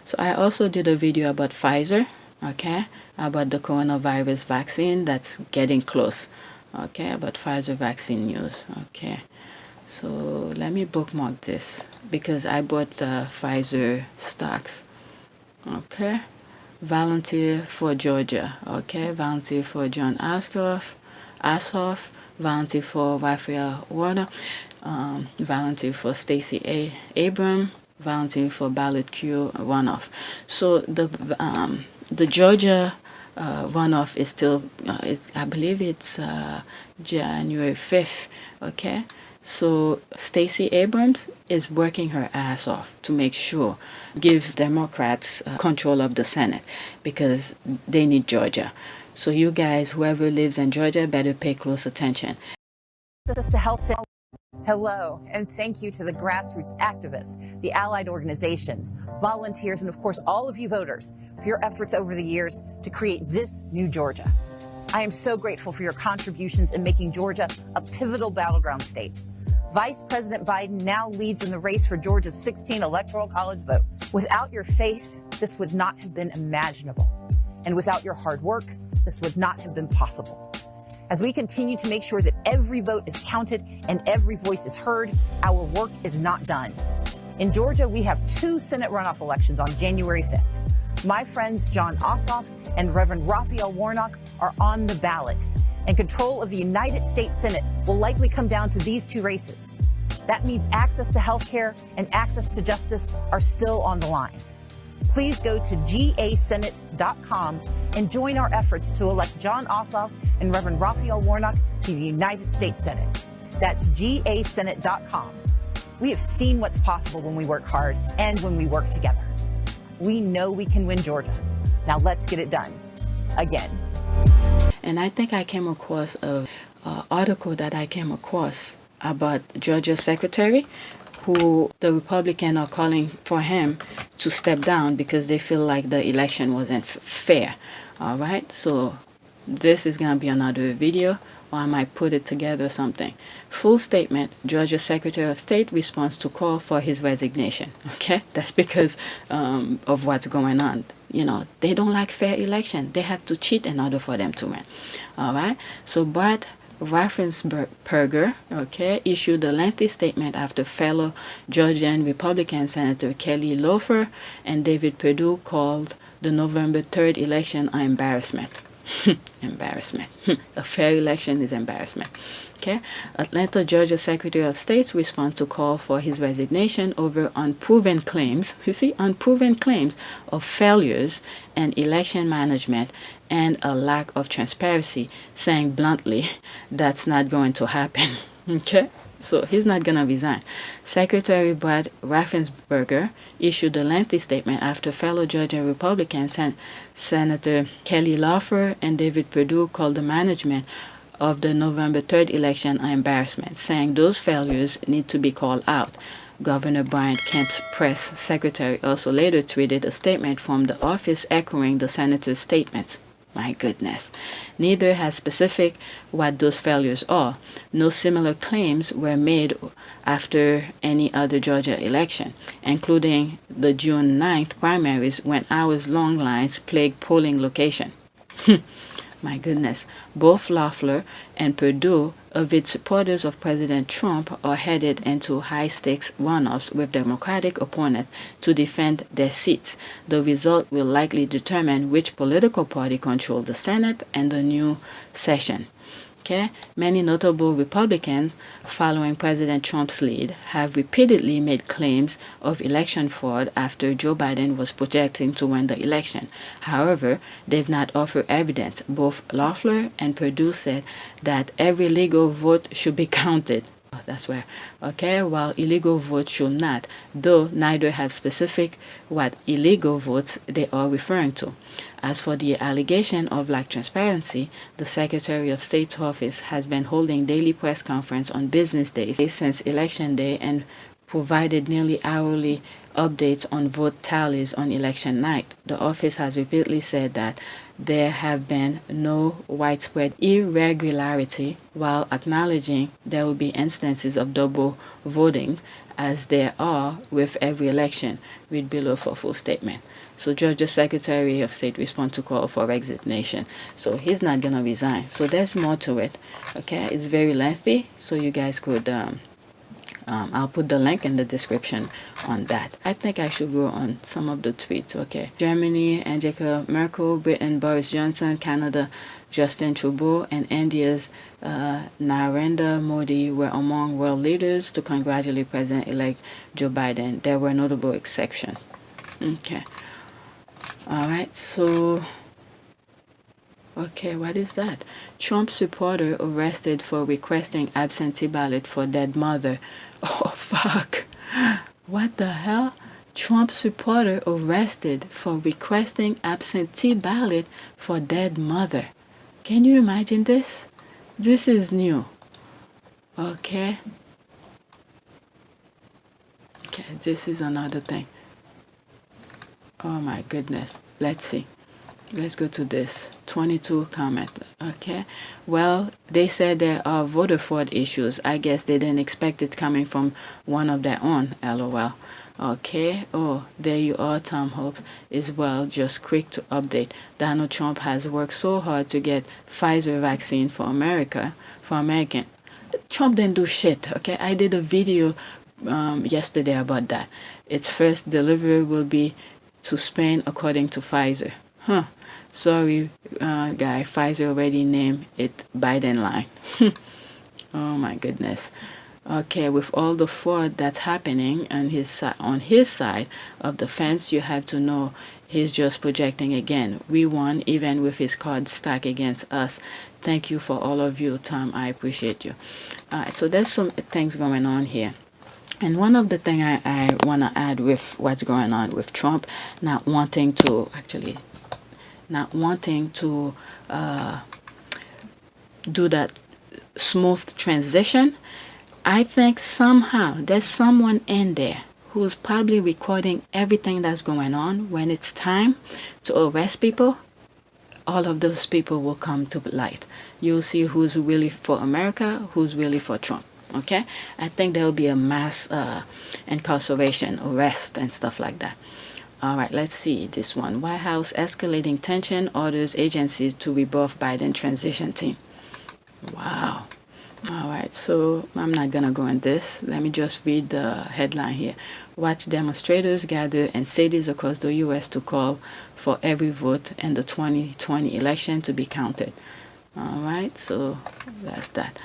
So I also did a video about Pfizer, okay, about the coronavirus vaccine that's getting close, okay, about Pfizer vaccine news, okay. So let me bookmark this because I bought Pfizer stocks, okay. Volunteer for Georgia, okay. Volunteer for John Ashoff, volunteer for Raphael Warner, volunteer for Stacey Abram, volunteer for ballot Q runoff. So the Georgia runoff is still, I believe it's January 5th, okay? So Stacey Abrams is working her ass off to make sure, give Democrats control of the Senate because they need Georgia. So you guys, whoever lives in Georgia, better pay close attention. To help say hello, and thank you to the grassroots activists, the allied organizations, volunteers, and of course all of you voters for your efforts over the years to create this new Georgia. I am so grateful for your contributions in making Georgia a pivotal battleground state. Vice President Biden now leads in the race for Georgia's 16 electoral college votes. Without your faith, this would not have been imaginable. And without your hard work, this would not have been possible. As we continue to make sure that every vote is counted and every voice is heard, our work is not done. In Georgia, we have 2 Senate runoff elections on January 5th. My friends John Ossoff and Reverend Raphael Warnock are on the ballot, and control of the United States Senate will likely come down to these 2 races. That means access to health care and access to justice are still on the line. Please go to gasenate.com and join our efforts to elect John Ossoff and Reverend Raphael Warnock to the United States Senate. That's gasenate.com. We have seen what's possible when we work hard and when we work together. We know we can win Georgia. Now let's get it done. Again. And I think I came across an article that I came across about Georgia secretary who the Republicans are calling for him to step down because they feel like the election wasn't fair. All right, so this is going to be another video, or I might put it together something. Full statement, Georgia Secretary of State responds to call for his resignation. Okay, that's because of what's going on. You know, they don't like fair election. They have to cheat in order for them to win. All right, so Brad Raffensperger, okay, issued a lengthy statement after fellow Georgian Republican Senator Kelly Loeffler and David Perdue called the November 3rd election an embarrassment. Embarrassment. A fair election is embarrassment. Okay. Atlanta, Georgia Secretary of State's response to call for his resignation over unproven claims, you see, unproven claims of failures in election management and a lack of transparency, saying bluntly, that's not going to happen. Okay. So he's not going to resign. Secretary Brad Raffensperger issued a lengthy statement after fellow Georgia Republican Senator Kelly Loeffler and David Perdue called the management of the November 3rd election an embarrassment, saying those failures need to be called out. Governor Brian Kemp's press secretary also later tweeted a statement from the office echoing the senator's statements. My goodness. Neither has specific what those failures are. No similar claims were made after any other Georgia election, including the June 9th primaries when hours-long lines plagued polling location. My goodness. Both Loeffler and Perdue, avid supporters of President Trump, are headed into high-stakes runoffs with Democratic opponents to defend their seats. The result will likely determine which political party controls the Senate and the new session. Okay? Many notable Republicans following President Trump's lead have repeatedly made claims of election fraud after Joe Biden was projecting to win the election. However, they've not offered evidence. Both Loeffler and Perdue said that every legal vote should be counted. That's where, okay, while illegal votes should not, though neither have specific what illegal votes they are referring to. As for the allegation of lack transparency, the Secretary of State's office has been holding daily press conference on business days since Election Day and provided nearly hourly updates on vote tallies on election night. The office has repeatedly said that there have been no widespread irregularity, while acknowledging there will be instances of double voting as there are with every election. Read below for full statement. So Georgia Secretary of State responds to call for resignation. So he's not gonna resign. So there's more to it. Okay, it's very lengthy. So you guys could I'll put the link in the description on that. I think I should go on some of the tweets. Okay, Germany, Angela Merkel, Britain, Boris Johnson, Canada, Justin Trudeau, and India's Narendra Modi were among world leaders to congratulate President-elect Joe Biden. There were notable exceptions. Okay. All right. So. Okay, what is that? Trump supporter arrested for requesting absentee ballot for dead mother. Oh, fuck. What the hell? Trump supporter arrested for requesting absentee ballot for dead mother. Can you imagine this? This is new. Okay. Okay, this is another thing. Oh my goodness. Let's see. Let's go to this 22 comment. Okay, well, they said there are voter fraud issues. I guess they didn't expect it coming from one of their own. LOL. Okay, oh, there you are. Tom Hopes is well, just quick to update. Donald Trump has worked so hard to get Pfizer vaccine for American. Trump didn't do shit. Okay, I did a video yesterday about that. Its first delivery will be to Spain according to Pfizer. Huh. Sorry, guy. Pfizer already named it Biden line. Oh my goodness. Okay, with all the fraud that's happening on his side of the fence, you have to know he's just projecting again. We won, even with his cards stacked against us. Thank you for all of you, Tom. I appreciate you. All right, so there's some things going on here. And one of the things I want to add with what's going on with Trump not wanting to do that smooth transition, I think somehow there's someone in there who's probably recording everything that's going on. When it's time to arrest people, all of those people will come to light. You'll see who's really for America, who's really for Trump. Okay, I think there will be a mass incarceration, arrest, and stuff like that. All right, let's see this one. White House escalating tension, orders agencies to rebuff Biden transition team. Wow. All right, so I'm not going to go in this. Let me just read the headline here. Watch demonstrators gather in cities across the U.S. to call for every vote in the 2020 election to be counted. All right, so that's that.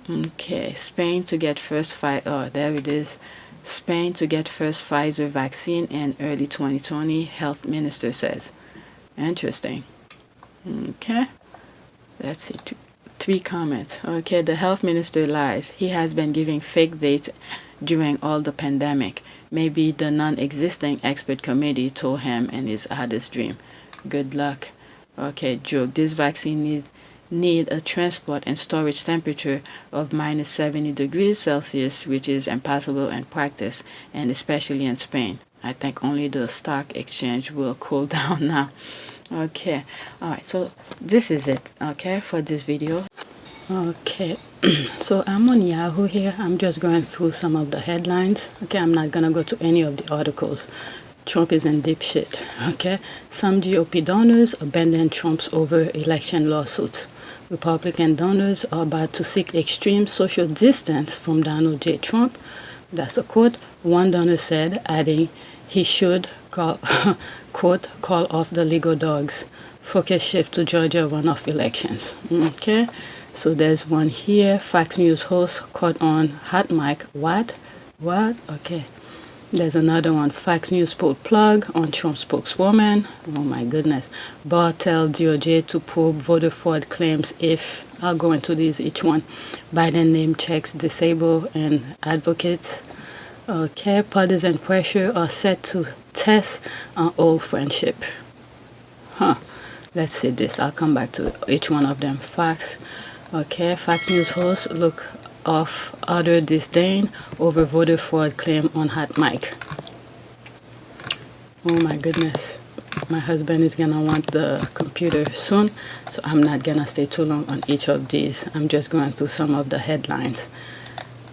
Okay, Spain to get first oh, there it is. Spain to get first Pfizer vaccine in early 2020, health minister says. Interesting. Okay, let's see. Three comments. Okay, the health minister lies. He has been giving fake dates during all the pandemic. Maybe the non-existing expert committee told him in his hardest dream. Good luck. Okay, joke. This vaccine need a transport and storage temperature of minus 70 degrees Celsius, which is impossible in practice, and especially in Spain. I think only the stock exchange will cool down now. Okay, all right, so this is it, okay, for this video. Okay, so I'm on Yahoo here. I'm just going through some of the headlines. Okay, I'm not gonna go to any of the articles. Trump is in deep shit. Okay, some GOP donors abandon Trump's over election lawsuits. Republican donors are about to seek extreme social distance from Donald J. Trump. That's a quote. One donor said, adding he should call, quote, call off the legal dogs. Focus shift to Georgia runoff elections. Okay, so there's one here. Fox News host caught on hot mic. What? Okay. There's another one. Fox News pulled plug on Trump spokeswoman. Oh my goodness. Barr tell DOJ to probe voter fraud claims if, I'll go into these each one. Biden name checks disable and advocates. Okay, partisan pressure are set to test an old friendship. Let's see this. I'll come back to each one of them. Fox. Okay, Fox News host look of utter disdain over voter fraud claim on hot mic. Oh my goodness. My husband is gonna want the computer soon, so I'm not gonna stay too long on each of these. I'm just going through some of the headlines.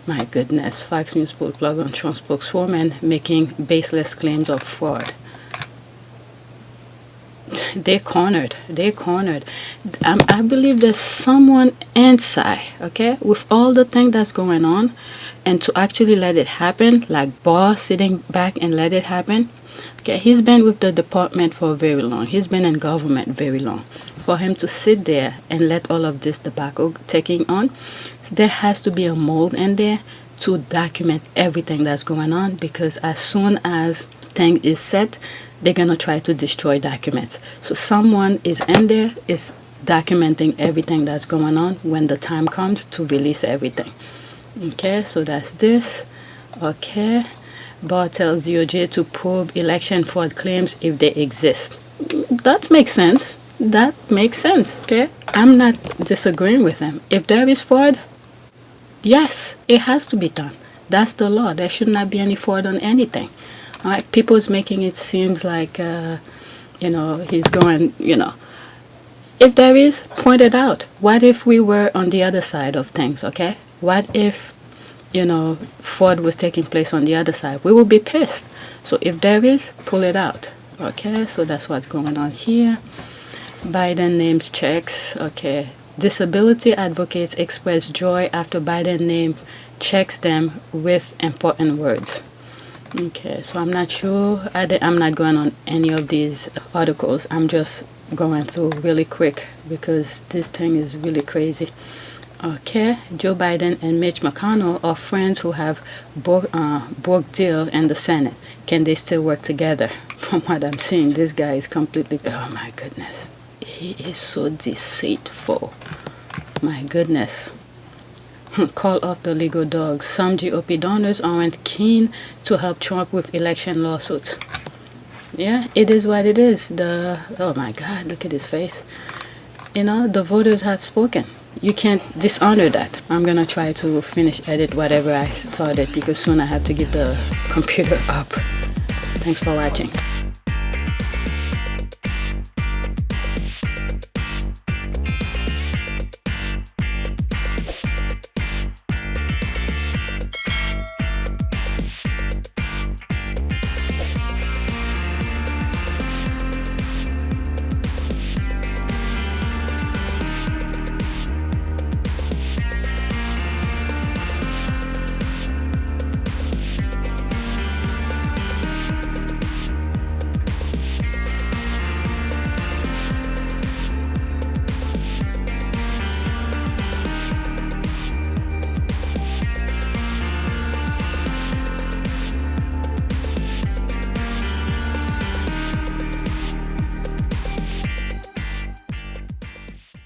My goodness, Fox News pulled plug on Trump spokeswoman making baseless claims of fraud. They're cornered. They're cornered. I believe there's someone inside, okay, with all the thing that's going on, and to actually let it happen, like Barr sitting back and let it happen. Okay, he's been with the department for very long. He's been in government very long. For him to sit there and let all of this debacle taking on, there has to be a mold in there to document everything that's going on, because as soon as thing is set, they're gonna try to destroy documents. So someone is in there, is documenting everything that's going on when the time comes to release everything. Okay, so that's this. Okay, Barr tells DOJ to probe election fraud claims if they exist. That makes sense. That makes sense. Okay, I'm not disagreeing with him. If there is fraud, yes, it has to be done. That's the law. There should not be any fraud on anything. All right, people's making it seems like, he's going, If there is, point it out. What if we were on the other side of things, okay? What if, fraud was taking place on the other side? We will be pissed. So if there is, pull it out. Okay, so that's what's going on here. Biden names checks. Okay. Disability advocates express joy after Biden named checks them with important words. Okay, so I'm not sure. I'm not going on any of these articles. I'm just going through really quick because this thing is really crazy. Okay, Joe Biden and Mitch McConnell are friends who have broke deal in the Senate. Can they still work together? From what I'm seeing, this guy is completely, oh my goodness. He is so deceitful. My goodness. Call off the legal dogs. Some GOP donors aren't keen to help Trump with election lawsuits. Yeah, it is what it is. Oh my God, look at his face. The voters have spoken. You can't dishonor that. I'm gonna try to finish edit whatever I started because soon I have to get the computer up. Thanks for watching.